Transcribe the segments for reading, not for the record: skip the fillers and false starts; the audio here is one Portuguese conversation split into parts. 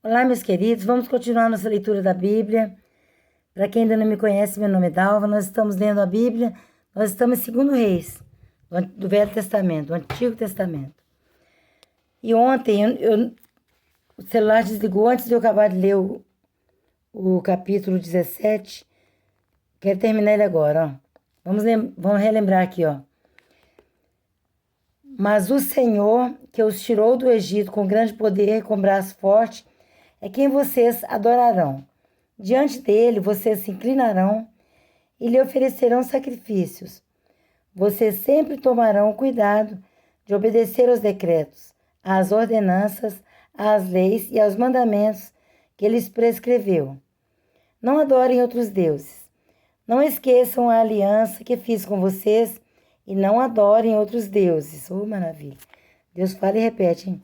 Olá, meus queridos, vamos continuar nossa leitura da Bíblia. Para quem ainda não me conhece, meu nome é Dalva, nós estamos lendo a Bíblia, nós estamos em 2 Reis, do Velho Testamento, do Antigo Testamento. E ontem, o celular desligou antes de eu acabar de ler o capítulo 17, quero terminar ele agora, ó. Vamos relembrar aqui, ó. Mas o Senhor, que os tirou do Egito com grande poder e com braço forte, é quem vocês adorarão. Diante dele, vocês se inclinarão e lhe oferecerão sacrifícios. Vocês sempre tomarão cuidado de obedecer aos decretos, às ordenanças, às leis e aos mandamentos que ele prescreveu. Não adorem outros deuses. Não esqueçam a aliança que fiz com vocês e não adorem outros deuses. Oh, maravilha. Deus fala e repete, hein?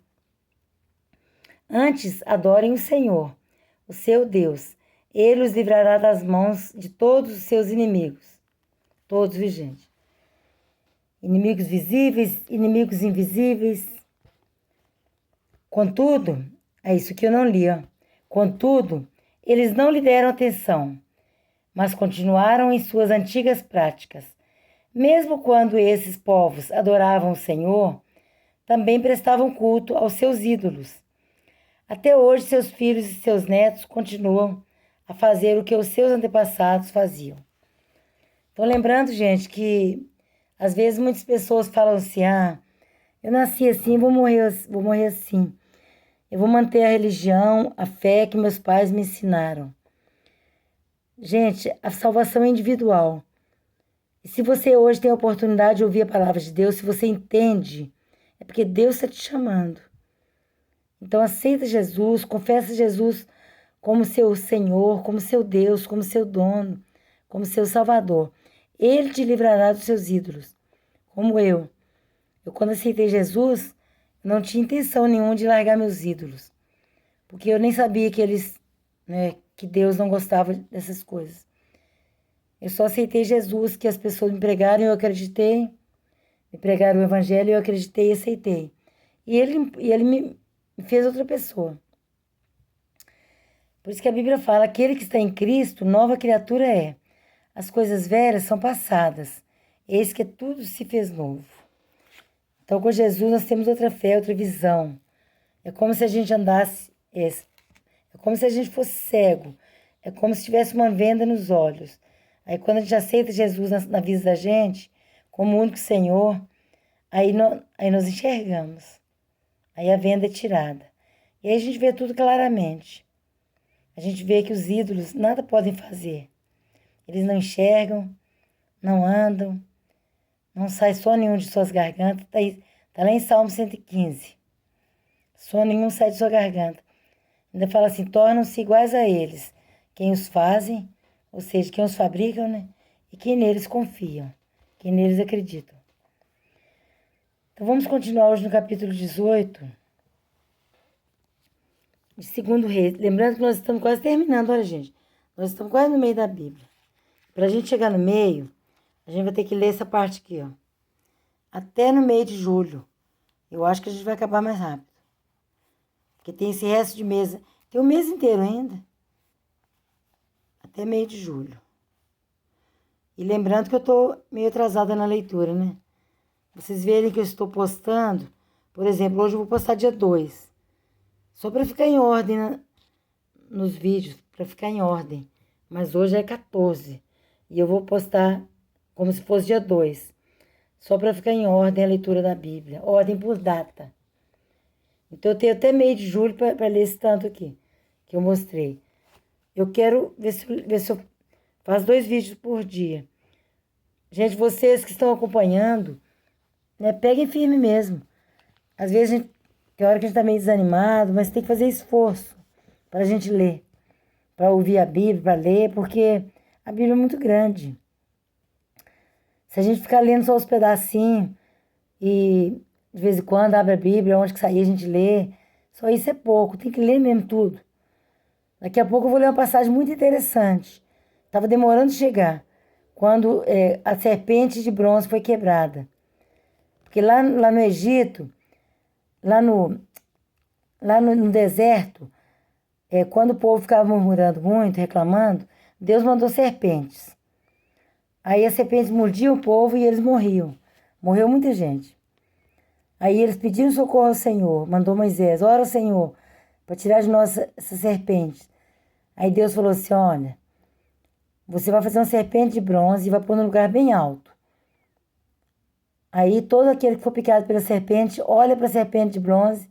Antes, adorem o Senhor, o seu Deus. Ele os livrará das mãos de todos os seus inimigos. Todos, viu, gente? Inimigos visíveis, inimigos invisíveis. Contudo, é isso que eu não li, ó. Contudo, eles não lhe deram atenção, mas continuaram em suas antigas práticas. Mesmo quando esses povos adoravam o Senhor, também prestavam culto aos seus ídolos. Até hoje, seus filhos e seus netos continuam a fazer o que os seus antepassados faziam. Então, lembrando, gente, que às vezes muitas pessoas falam assim, eu nasci assim, vou morrer assim. Eu vou manter a religião, a fé que meus pais me ensinaram. Gente, a salvação é individual. E se você hoje tem a oportunidade de ouvir a palavra de Deus, se você entende, é porque Deus está te chamando. Então aceita Jesus, confessa Jesus como seu Senhor, como seu Deus, como seu dono, como seu Salvador. Ele te livrará dos seus ídolos, como eu. Eu quando aceitei Jesus, não tinha intenção nenhuma de largar meus ídolos, porque eu nem sabia que que Deus não gostava dessas coisas. Eu só aceitei Jesus, que as pessoas me pregaram e eu acreditei, me pregaram o Evangelho e eu acreditei e aceitei. E ele me fez outra pessoa. Por isso que a Bíblia fala, aquele que está em Cristo, nova criatura é. As coisas velhas são passadas, eis que tudo se fez novo. Então, com Jesus, nós temos outra fé, outra visão. É como se a gente andasse, é como se a gente fosse cego, é como se tivesse uma venda nos olhos. Aí, quando a gente aceita Jesus na vida da gente, como único Senhor, aí nós enxergamos. Aí a venda é tirada. E aí a gente vê tudo claramente. A gente vê que os ídolos nada podem fazer. Eles não enxergam, não andam, não sai som nenhum de suas gargantas. Tá lá em Salmo 115. Som nenhum sai de sua garganta. Ainda fala assim, tornam-se iguais a eles, quem os fazem, ou seja, quem os fabricam, né? E quem neles confiam, quem neles acreditam. Então vamos continuar hoje no capítulo 18, de 2 Reis. Lembrando que nós estamos quase terminando, olha, gente. Nós estamos quase no meio da Bíblia. Para a gente chegar no meio, a gente vai ter que ler essa parte aqui, ó. Até no meio de julho. Eu acho que a gente vai acabar mais rápido. Porque tem esse resto de mês. Tem um mês inteiro ainda. Até meio de julho. E lembrando que eu estou meio atrasada na leitura, né? Vocês verem que eu estou postando. Por exemplo, hoje eu vou postar dia 2. Só para ficar em ordem nos vídeos. Para ficar em ordem. Mas hoje é 14. E eu vou postar como se fosse dia 2. Só para ficar em ordem a leitura da Bíblia. Ordem por data. Então eu tenho até meio de julho para ler esse tanto aqui. Que eu mostrei. Eu quero ver se eu faço 2 vídeos por dia. Gente, vocês que estão acompanhando, né, peguem firme mesmo. Às vezes tem hora que a gente está meio desanimado, mas tem que fazer esforço para a gente ler. Para ouvir a Bíblia, para ler, porque a Bíblia é muito grande. Se a gente ficar lendo só os pedacinhos e de vez em quando abre a Bíblia, onde que sair a gente lê, só isso é pouco, tem que ler mesmo tudo. Daqui a pouco eu vou ler uma passagem muito interessante. Estava demorando de chegar, quando a serpente de bronze foi quebrada. Porque lá no Egito, lá no deserto, quando o povo ficava murmurando muito, reclamando, Deus mandou serpentes. Aí as serpentes mordiam o povo e eles morriam. Morreu muita gente. Aí eles pediram socorro ao Senhor. Mandou Moisés, ora ao Senhor, para tirar de nós essas serpentes. Aí Deus falou assim, olha, você vai fazer uma serpente de bronze e vai pôr num lugar bem alto. Aí todo aquele que for picado pela serpente, olha para a serpente de bronze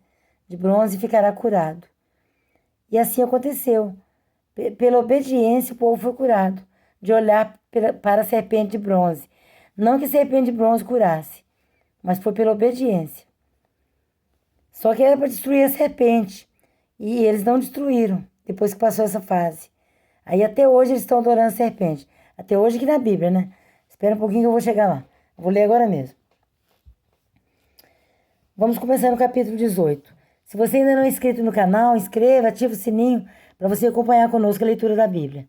e ficará curado. E assim aconteceu. Pela obediência o povo foi curado, de olhar para a serpente de bronze. Não que a serpente de bronze curasse, mas foi pela obediência. Só que era para destruir a serpente. E eles não destruíram, depois que passou essa fase. Aí até hoje eles estão adorando a serpente. Até hoje aqui na Bíblia, né? Espera um pouquinho que eu vou chegar lá. Eu vou ler agora mesmo. Vamos começar no capítulo 18. Se você ainda não é inscrito no canal, inscreva, ativa o sininho para você acompanhar conosco a leitura da Bíblia.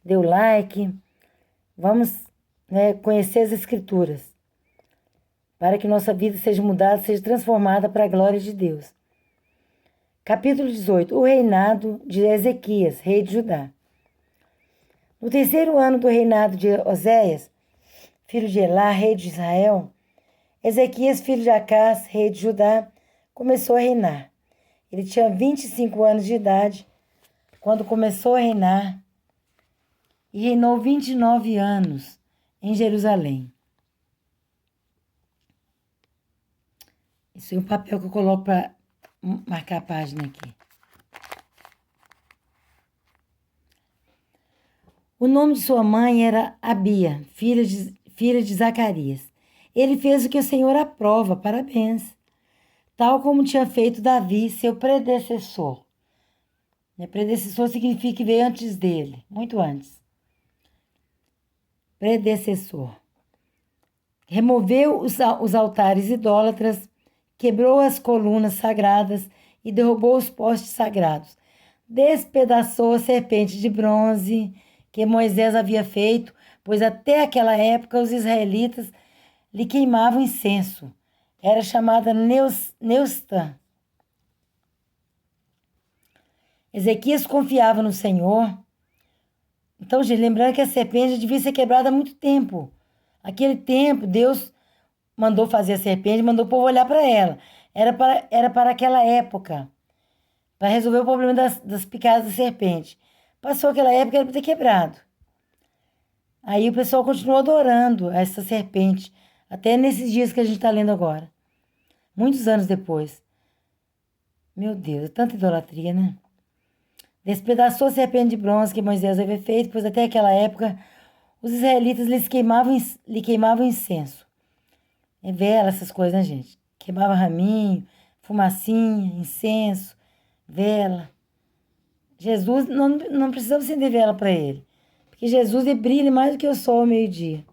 Dê o like. Vamos, conhecer as Escrituras, para que nossa vida seja mudada, seja transformada para a glória de Deus. Capítulo 18. O reinado de Ezequias, rei de Judá. No terceiro ano do reinado de Oséias, filho de Elá, rei de Israel, Ezequias, filho de Acás, rei de Judá, começou a reinar. Ele tinha 25 anos de idade quando começou a reinar e reinou 29 anos em Jerusalém. Isso é um papel que eu coloco para marcar a página aqui. O nome de sua mãe era Abia, filha de Zacarias. Ele fez o que o Senhor aprova, parabéns. Tal como tinha feito Davi, seu predecessor. Predecessor significa que veio antes dele, muito antes. Predecessor. Removeu os altares idólatras, quebrou as colunas sagradas e derrubou os postes sagrados. Despedaçou a serpente de bronze que Moisés havia feito, pois até aquela época os israelitas lhe queimavam incenso. Era chamada Neustã. Ezequias confiava no Senhor. Então, gente, lembrando que a serpente devia ser quebrada há muito tempo. Aquele tempo, Deus mandou fazer a serpente, mandou o povo olhar para ela. Era para aquela época, para resolver o problema das picadas da serpente. Passou aquela época, era para ter quebrado. Aí o pessoal continuou adorando essa serpente, até nesses dias que a gente está lendo agora. Muitos anos depois. Meu Deus, é tanta idolatria, né? Despedaçou a serpente de bronze que Moisés havia feito, pois até aquela época os israelitas lhe queimavam incenso. É vela, essas coisas, né, gente? Queimava raminho, fumacinha, incenso, vela. Jesus, não precisava acender vela para ele, porque Jesus brilha mais do que o sol ao meio-dia.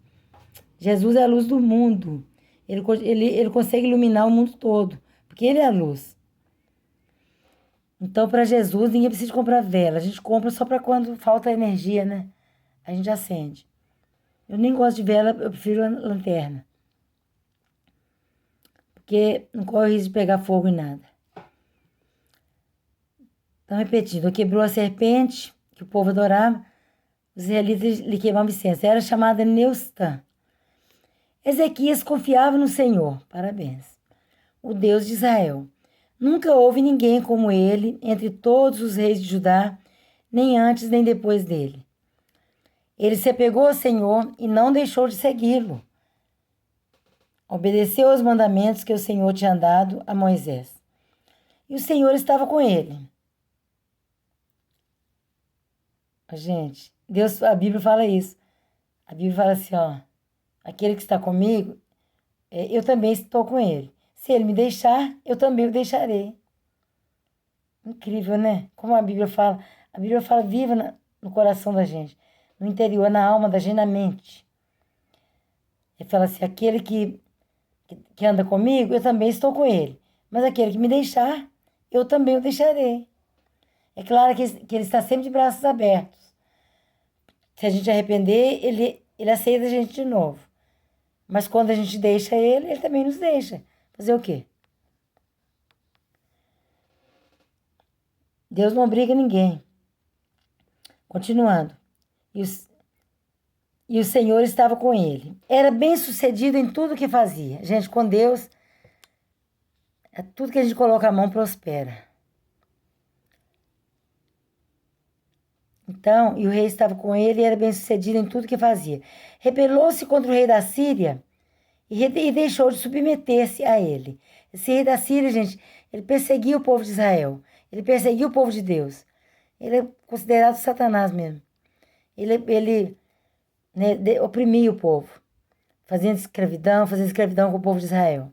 Jesus é a luz do mundo. Ele consegue iluminar o mundo todo, porque ele é a luz. Então, para Jesus, ninguém precisa comprar vela. A gente compra só para quando falta energia, né? A gente acende. Eu nem gosto de vela, eu prefiro a lanterna. Porque não corre risco de pegar fogo em nada. Então, repetindo, quebrou a serpente, que o povo adorava, os israelitas lhe queimavam incenso. Era chamada Neustã. Ezequias confiava no Senhor, parabéns, o Deus de Israel. Nunca houve ninguém como ele entre todos os reis de Judá, nem antes nem depois dele. Ele se apegou ao Senhor e não deixou de segui-lo. Obedeceu aos mandamentos que o Senhor tinha dado a Moisés. E o Senhor estava com ele. Gente, a Bíblia fala isso. A Bíblia fala assim, aquele que está comigo, eu também estou com ele. Se ele me deixar, eu também o deixarei. Incrível, né? Como a Bíblia fala viva no coração da gente, no interior, na alma da gente, na mente. Ele fala assim, aquele que anda comigo, eu também estou com ele. Mas aquele que me deixar, eu também o deixarei. É claro que ele está sempre de braços abertos. Se a gente arrepender, ele aceita a gente de novo. Mas quando a gente deixa ele também nos deixa. Fazer o quê? Deus não obriga ninguém. Continuando. E o Senhor estava com ele. Era bem sucedido em tudo que fazia. Gente, com Deus, tudo que a gente coloca a mão prospera. Então, e o rei estava com ele e era bem sucedido em tudo que fazia. Rebelou-se contra o rei da Síria e deixou de submeter-se a ele. Esse rei da Síria, gente, ele perseguia o povo de Israel. Ele perseguia o povo de Deus. Ele é considerado Satanás mesmo. Ele oprimia o povo, fazendo escravidão com o povo de Israel.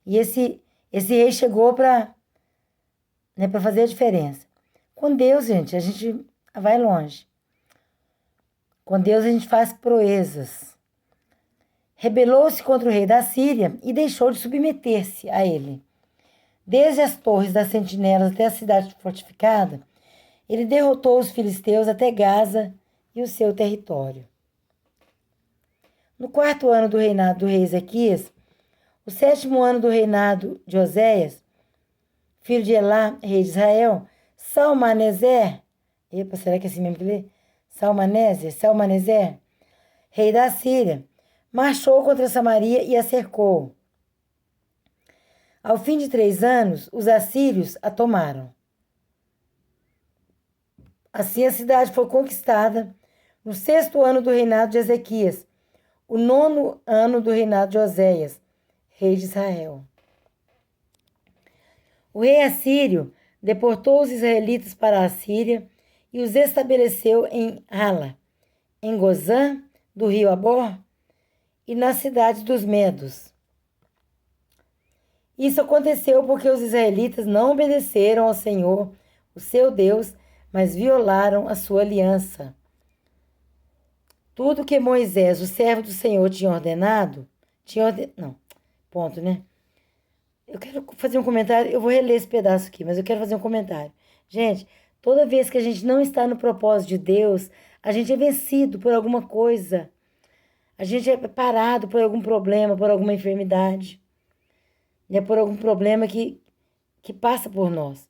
E esse rei chegou para fazer a diferença. Com Deus, gente, a gente vai longe. Com Deus a gente faz proezas. Rebelou-se contra o rei da Síria e deixou de submeter-se a ele. Desde as torres das sentinelas até a cidade fortificada, ele derrotou os filisteus até Gaza e o seu território. No 4º ano do reinado do rei Ezequias, o 7º ano do reinado de Oséias, filho de Elá, rei de Israel, Salmaneser, será que é assim mesmo que lê? Salmaneser, rei da Síria, marchou contra Samaria e a cercou. Ao fim de 3 anos, os assírios a tomaram. Assim a cidade foi conquistada no 6º ano do reinado de Ezequias, o 9º ano do reinado de Oséias, rei de Israel. O rei assírio deportou os israelitas para a Síria e os estabeleceu em Hala, em Gozã, do rio Abor, e na cidade dos Medos. Isso aconteceu porque os israelitas não obedeceram ao Senhor, o seu Deus, mas violaram a sua aliança. Tudo que Moisés, o servo do Senhor, tinha ordenado, Eu quero fazer um comentário, eu vou reler esse pedaço aqui, mas eu quero fazer um comentário. Gente, toda vez que a gente não está no propósito de Deus, a gente é vencido por alguma coisa. A gente é parado por algum problema, por alguma enfermidade. Por algum problema que passa por nós.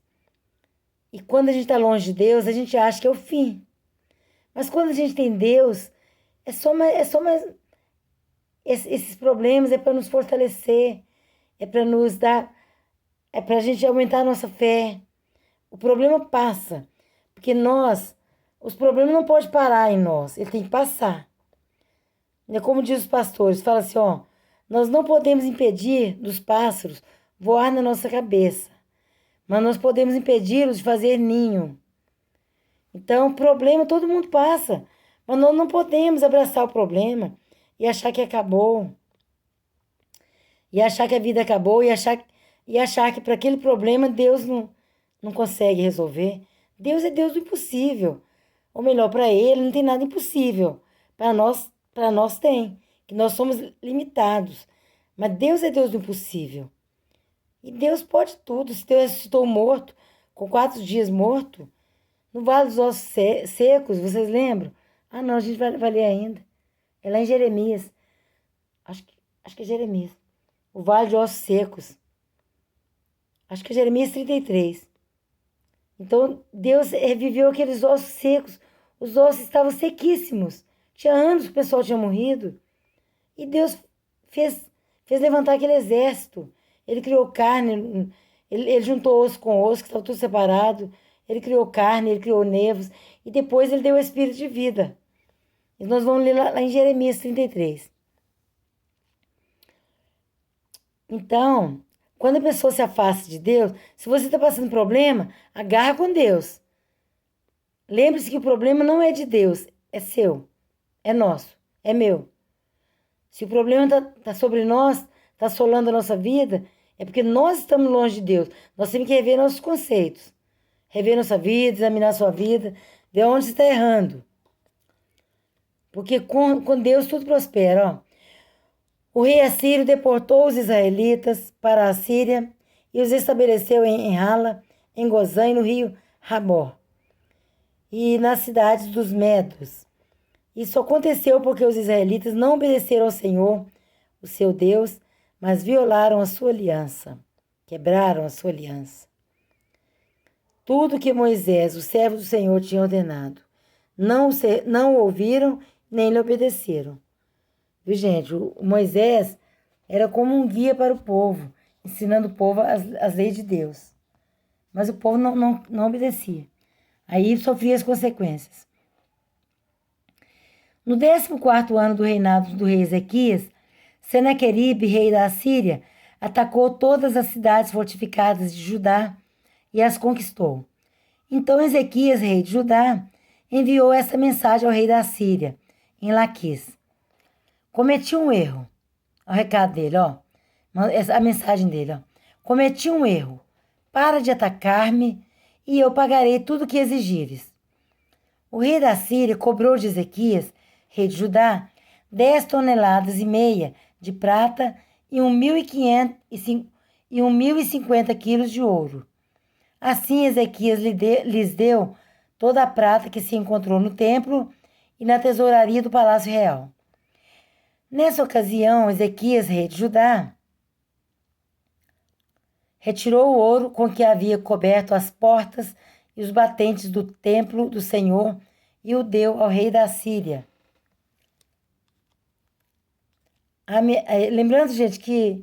E quando a gente está longe de Deus, a gente acha que é o fim. Mas quando a gente tem Deus, é só mais esses problemas é para nos fortalecer, é para nos dar, é para a gente aumentar a nossa fé. O problema passa, porque os problemas não podem parar em nós, ele tem que passar. É como diz os pastores, fala assim, nós não podemos impedir dos pássaros voar na nossa cabeça, mas nós podemos impedi-los de fazer ninho. Então, o problema todo mundo passa, mas nós não podemos abraçar o problema e achar que acabou. E achar que a vida acabou e achar que para aquele problema Deus não consegue resolver. Deus é Deus do impossível. Ou melhor, para ele não tem nada impossível. Para nós tem, que nós somos limitados. Mas Deus é Deus do impossível. E Deus pode tudo. Se Deus ressuscitou morto, com 4 dias morto, no Vale dos Ossos Secos, vocês lembram? Ah, não, a gente vai ler ainda. É lá em Jeremias. Acho que é Jeremias. O Vale de Ossos Secos. Acho que é Jeremias 33. Então, Deus reviveu aqueles ossos secos. Os ossos estavam sequíssimos. Tinha anos que o pessoal tinha morrido. E Deus fez levantar aquele exército. Ele criou carne, ele juntou osso com osso, que estava tudo separado. Ele criou carne, ele criou nervos. E depois ele deu o espírito de vida. E nós vamos ler lá em Jeremias 33. Então, quando a pessoa se afasta de Deus, se você está passando problema, agarra com Deus. Lembre-se que o problema não é de Deus, é seu, é nosso, é meu. Se o problema está sobre nós, está assolando a nossa vida, é porque nós estamos longe de Deus. Nós temos que rever nossos conceitos. Rever nossa vida, examinar sua vida, ver onde você está errando. Porque com Deus tudo prospera, O rei assírio deportou os israelitas para a Síria e os estabeleceu em Hala, em Gozã e no rio Rabor, e nas cidades dos Medos. Isso aconteceu porque os israelitas não obedeceram ao Senhor, o seu Deus, mas violaram a sua aliança, quebraram a sua aliança. tudo que Moisés, o servo do Senhor, tinha ordenado. Não o ouviram, nem lhe obedeceram. Viu, gente? O Moisés era como um guia para o povo, ensinando o povo as leis de Deus. Mas o povo não obedecia. Aí sofria as consequências. No 14º ano do reinado do rei Ezequias, Senaqueribe, rei da Assíria, atacou todas as cidades fortificadas de Judá e as conquistou. Então Ezequias, rei de Judá, enviou essa mensagem ao rei da Síria, em Laquis. Cometi um erro. O recado dele, ó. A mensagem dele, ó. Cometi um erro. Para de atacar-me e eu pagarei tudo o que exigires. O rei da Síria cobrou de Ezequias, rei de Judá, 10,5 toneladas de prata e 1.050 quilos de ouro. Assim Ezequias lhes deu toda a prata que se encontrou no templo e na tesouraria do palácio real. Nessa ocasião, Ezequias, rei de Judá, retirou o ouro com que havia coberto as portas e os batentes do templo do Senhor e o deu ao rei da Síria. Lembrando, gente, que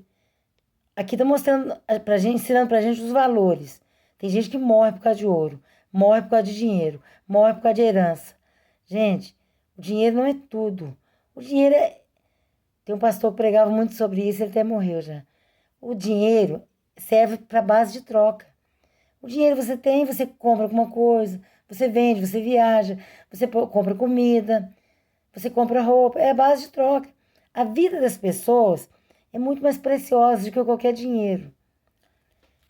aqui está mostrando pra gente, ensinando pra gente os valores. Tem gente que morre por causa de ouro, morre por causa de dinheiro, morre por causa de herança. Gente, o dinheiro não é tudo. O dinheiro é... Tem um pastor que pregava muito sobre isso, ele até morreu já. O dinheiro serve para base de troca. O dinheiro você tem, você compra alguma coisa, você vende, você viaja, você compra comida, você compra roupa, é a base de troca. A vida das pessoas é muito mais preciosa do que qualquer dinheiro.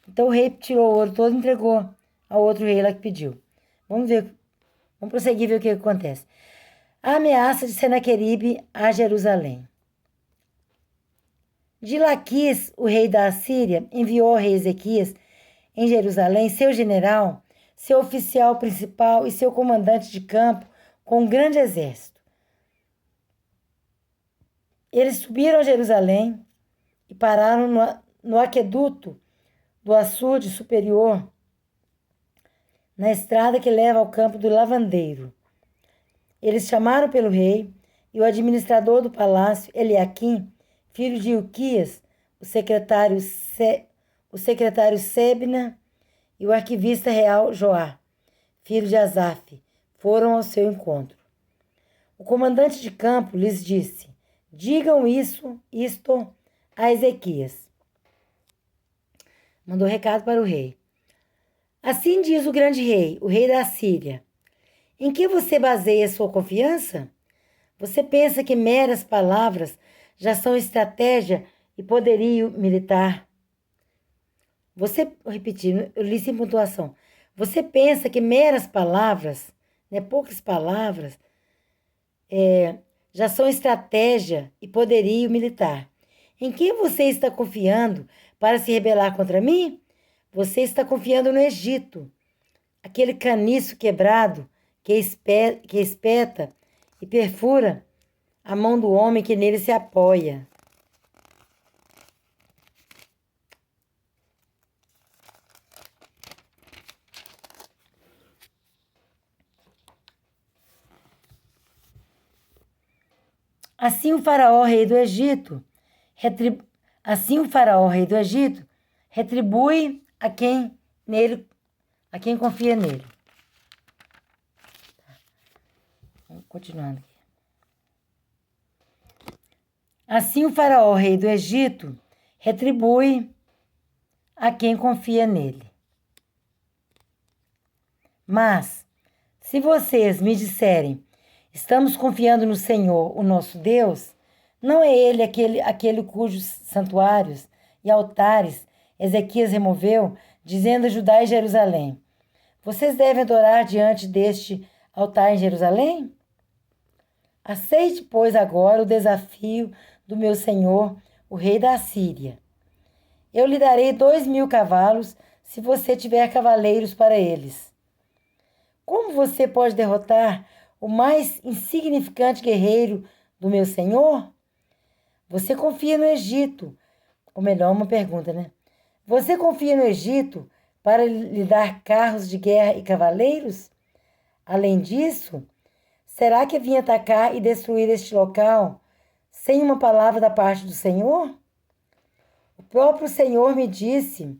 Então o rei tirou o ouro todo e entregou ao outro rei lá que pediu. Vamos prosseguir ver o que acontece. A ameaça de Senaqueribe a Jerusalém. De Laquis, o rei da Assíria, enviou ao rei Ezequias em Jerusalém seu general, seu oficial principal e seu comandante de campo com um grande exército. Eles subiram a Jerusalém e pararam no aqueduto do açude superior, na estrada que leva ao campo do lavandeiro. Eles chamaram pelo rei e o administrador do palácio, Eliaquim, filho de Ilquias, o secretário Sebna e o arquivista real Joá, filho de Asaf, foram ao seu encontro. O comandante de campo lhes disse: digam isto a Ezequias. Mandou recado para o rei. Assim diz o grande rei, o rei da Síria: em que você baseia sua confiança? Você pensa que meras palavras já são estratégia e poderio militar? Repetindo, eu li sem pontuação. Você pensa que meras palavras, poucas palavras, já são estratégia e poderio militar? Em quem você está confiando para se rebelar contra mim? Você está confiando no Egito, aquele caniço quebrado que espeta e perfura a mão do homem que nele se apoia. Assim o faraó, rei do Egito, retribui a quem confia nele. Vamos continuando aqui. Assim o faraó, rei do Egito, retribui a quem confia nele. Mas, se vocês me disserem: estamos confiando no Senhor, o nosso Deus, não é Ele aquele cujos santuários e altares Ezequias removeu, dizendo a Judá e Jerusalém: vocês devem adorar diante deste altar em Jerusalém? Aceite, pois, agora o desafio do meu senhor, o rei da Assíria. Eu lhe darei 2.000 cavalos, se você tiver cavaleiros para eles. Como você pode derrotar o mais insignificante guerreiro do meu senhor? Você confia no Egito. Ou melhor, uma pergunta, né? Você confia no Egito, para lhe dar carros de guerra e cavaleiros? Além disso, será que vinha atacar e destruir este local sem uma palavra da parte do Senhor? O próprio Senhor me disse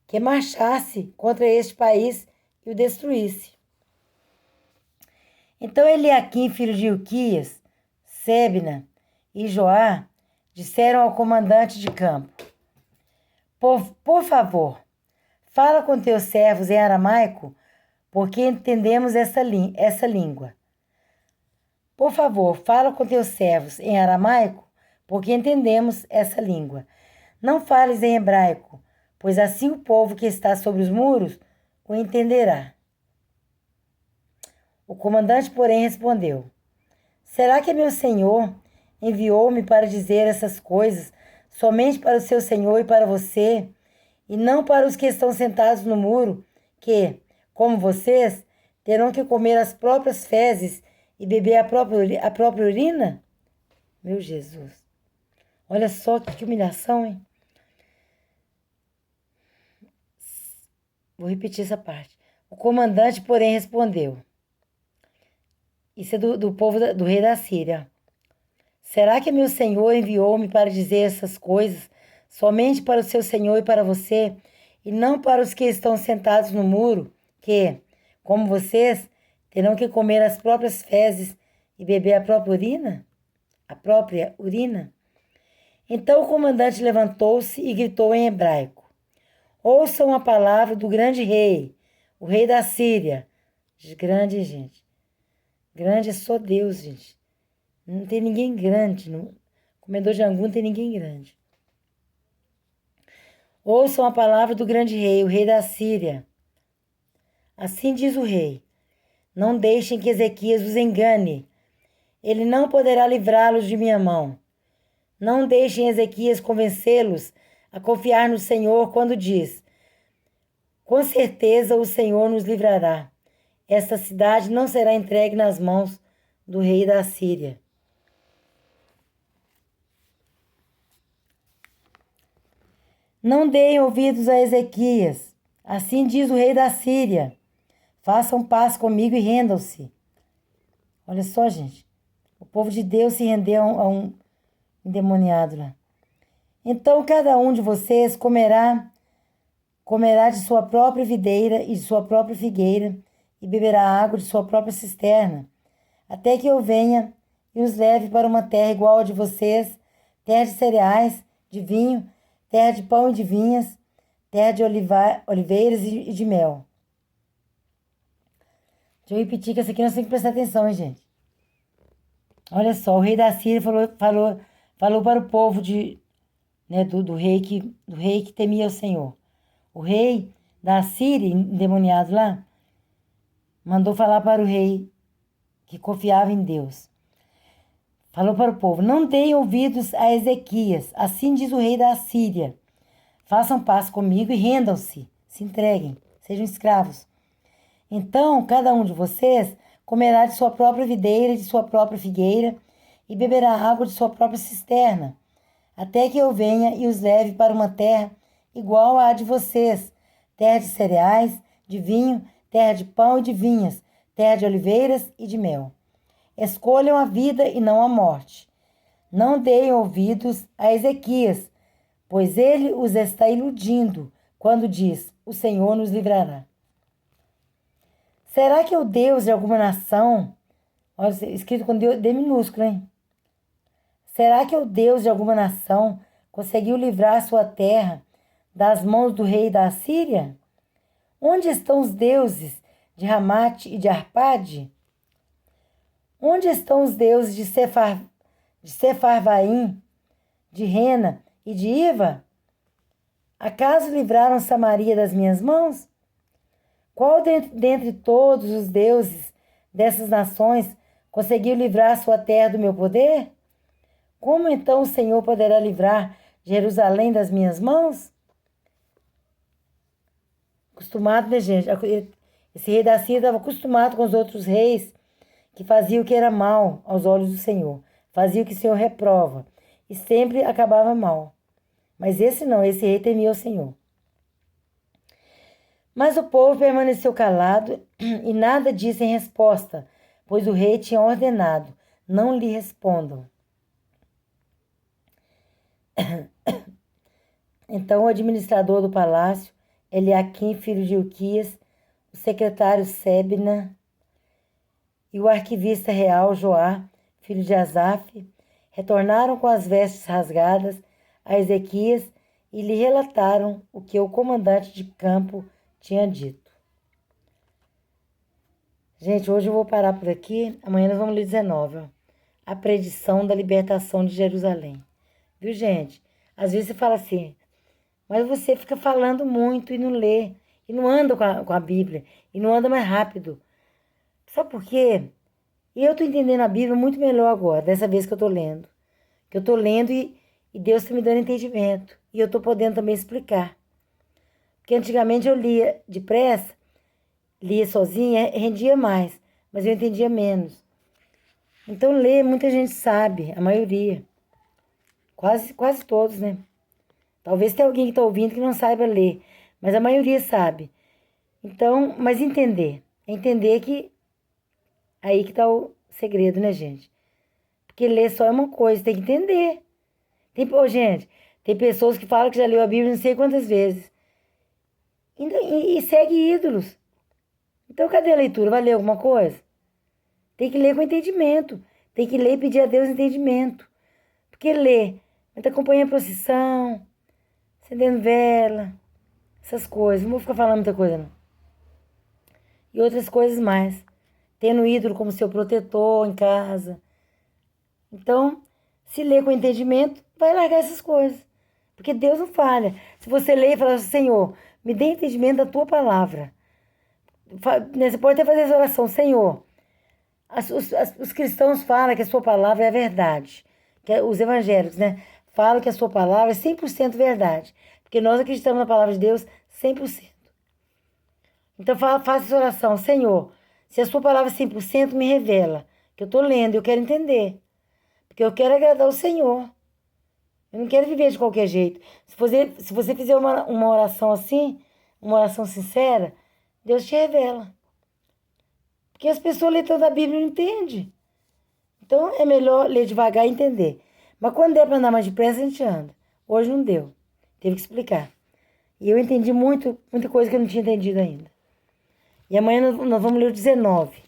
que marchasse contra este país e o destruísse. Então Eliaquim, filho de Ilquias, Sebna e Joá disseram ao comandante de campo: Por favor, fala com teus servos em aramaico, porque entendemos essa língua. Por favor, fala com teus servos em aramaico, porque entendemos essa língua. Não fales em hebraico, pois assim o povo que está sobre os muros o entenderá. O comandante, porém, respondeu: Será que meu senhor enviou-me para dizer essas coisas somente para o seu senhor e para você, e não para os que estão sentados no muro, que, como vocês, terão que comer as próprias fezes e beber a própria urina? Meu Jesus! Olha só que humilhação, hein? Vou repetir essa parte. O comandante, porém, respondeu. Isso é do povo do rei da Síria. Será que meu senhor enviou-me para dizer essas coisas somente para o seu senhor e para você, e não para os que estão sentados no muro, que, como vocês, terão que comer as próprias fezes e beber a própria urina? A própria urina? Então o comandante levantou-se e gritou em hebraico: Ouçam a palavra do grande rei, o rei da Síria. Grande, gente. Grande é só Deus, gente. Não tem ninguém grande. No comedor de angu não tem ninguém grande. Ouçam a palavra do grande rei, o rei da Síria. Assim diz o rei: Não deixem que Ezequias os engane. Ele não poderá livrá-los de minha mão. Não deixem Ezequias convencê-los a confiar no Senhor quando diz: Com certeza o Senhor nos livrará. Esta cidade não será entregue nas mãos do rei da Síria. Não deem ouvidos a Ezequias. Assim diz o rei da Síria: Façam paz comigo e rendam-se. Olha só, gente. O povo de Deus se rendeu a um endemoniado lá. Então cada um de vocês comerá de sua própria videira e de sua própria figueira, e beberá água de sua própria cisterna, até que eu venha e os leve para uma terra igual a de vocês, terra de cereais, de vinho, terra de pão e de vinhas, terra de oliveiras e de mel. Deixa eu repetir que essa aqui nós temos que prestar atenção, hein, gente? Olha só, o rei da Síria falou para o povo do rei que temia o Senhor. O rei da Síria, endemoniado lá, mandou falar para o rei que confiava em Deus. Falou para o povo: Não deem ouvidos a Ezequias. Assim diz o rei da Síria: Façam paz comigo e rendam-se, se entreguem, sejam escravos. Então cada um de vocês comerá de sua própria videira e de sua própria figueira, e beberá água de sua própria cisterna, até que eu venha e os leve para uma terra igual à de vocês, terra de cereais, de vinho, terra de pão e de vinhas, terra de oliveiras e de mel. Escolham a vida e não a morte. Não deem ouvidos a Ezequias, pois ele os está iludindo quando diz: O Senhor nos livrará. Será que o Deus de alguma nação, olha, escrito com D minúsculo, hein? Será que o Deus de alguma nação conseguiu livrar sua terra das mãos do rei da Síria? Onde estão os deuses de Ramate e de Arpade? Onde estão os deuses de Sefarvaim, de Rena e de Iva? Acaso livraram Samaria das minhas mãos? Qual dentre todos os deuses dessas nações conseguiu livrar sua terra do meu poder? Como então o Senhor poderá livrar Jerusalém das minhas mãos? Acostumado, né, gente? Esse rei da Síria estava acostumado com os outros reis que faziam o que era mal aos olhos do Senhor. Fazia o que o Senhor reprova. E sempre acabava mal. Mas esse não, esse rei temia o Senhor. Mas o povo permaneceu calado e nada disse em resposta, pois o rei tinha ordenado: não lhe respondam. Então o administrador do palácio, Eliaquim, filho de Hilquias, o secretário Sebna e o arquivista real Joá, filho de Asaf, retornaram com as vestes rasgadas a Ezequias e lhe relataram o que o comandante de campo tinha dito. Gente, hoje eu vou parar por aqui. Amanhã nós vamos ler 19, ó. A predição da libertação de Jerusalém. Viu, gente? Às vezes você fala assim, mas você fica falando muito e não lê, e não anda com a Bíblia, e não anda mais rápido. Sabe por quê? E eu tô entendendo a Bíblia muito melhor agora, dessa vez que eu tô lendo. Que eu tô lendo e Deus tá me dando entendimento. E eu tô podendo também explicar. Porque antigamente eu lia depressa, lia sozinha, rendia mais, mas eu entendia menos. Então ler, muita gente sabe, a maioria. Quase todos, né? Talvez tenha alguém que está ouvindo que não saiba ler, mas a maioria sabe. Então, mas entender que aí que está o segredo, né, gente? Porque ler só é uma coisa, tem que entender. Gente, tem pessoas que falam que já leu a Bíblia não sei quantas vezes e segue ídolos. Então, cadê a leitura? Vai ler alguma coisa? Tem que ler com entendimento. Tem que ler e pedir a Deus entendimento. Porque ler, mas acompanha a procissão, acendendo vela, essas coisas. Não vou ficar falando muita coisa, não. E outras coisas mais. Tendo o ídolo como seu protetor em casa. Então, se ler com entendimento, vai largar essas coisas. Porque Deus não falha. Se você ler e falar assim, Senhor, me dê entendimento da tua palavra. Você pode até fazer essa oração, Senhor. Os cristãos falam que a sua palavra é a verdade. Os evangélicos, né? Falam que a sua palavra é 100% verdade. Porque nós acreditamos na palavra de Deus 100%. Então faça essa oração. Senhor, se a sua palavra é 100%, me revela. Que eu estou lendo, eu quero entender. Porque eu quero agradar o Senhor. Eu não quero viver de qualquer jeito. Se você fizer uma oração assim, uma oração sincera, Deus te revela. Porque as pessoas lêem toda a Bíblia e não entendem. Então é melhor ler devagar e entender. Mas quando der para andar mais depressa, a gente anda. Hoje não deu. Teve que explicar. E eu entendi muita coisa que eu não tinha entendido ainda. E amanhã nós vamos ler o 19.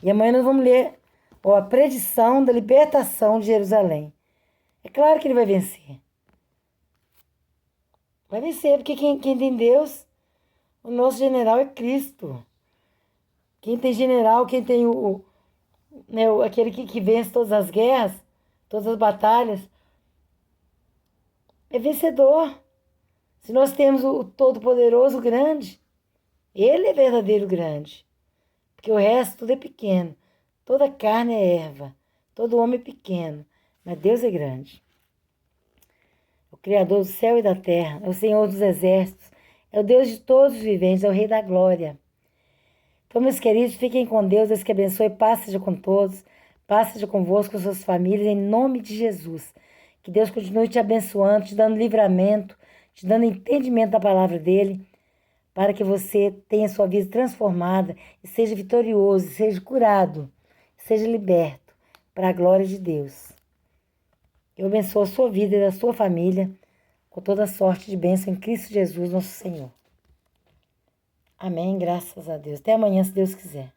E amanhã nós vamos ler a predição da libertação de Jerusalém. É claro que ele vai vencer. Vai vencer, porque quem tem Deus, o nosso general é Cristo. Quem tem general, quem tem aquele que vence todas as guerras, todas as batalhas, é vencedor. Se nós temos o Todo-Poderoso grande, ele é verdadeiro grande. Porque o resto tudo é pequeno. Toda carne é erva. Todo homem é pequeno. Mas Deus é grande. O Criador do céu e da terra. É o Senhor dos exércitos. É o Deus de todos os viventes. É o Rei da glória. Então, meus queridos, fiquem com Deus. Deus que abençoe. Paz seja com todos. Paz seja convosco, com suas famílias. Em nome de Jesus. Que Deus continue te abençoando, te dando livramento, te dando entendimento da palavra dEle, para que você tenha sua vida transformada e seja vitorioso, seja curado, seja liberto, para a glória de Deus. Eu abençoo a sua vida e a sua família com toda sorte de bênção em Cristo Jesus, nosso Senhor. Amém, graças a Deus. Até amanhã, se Deus quiser.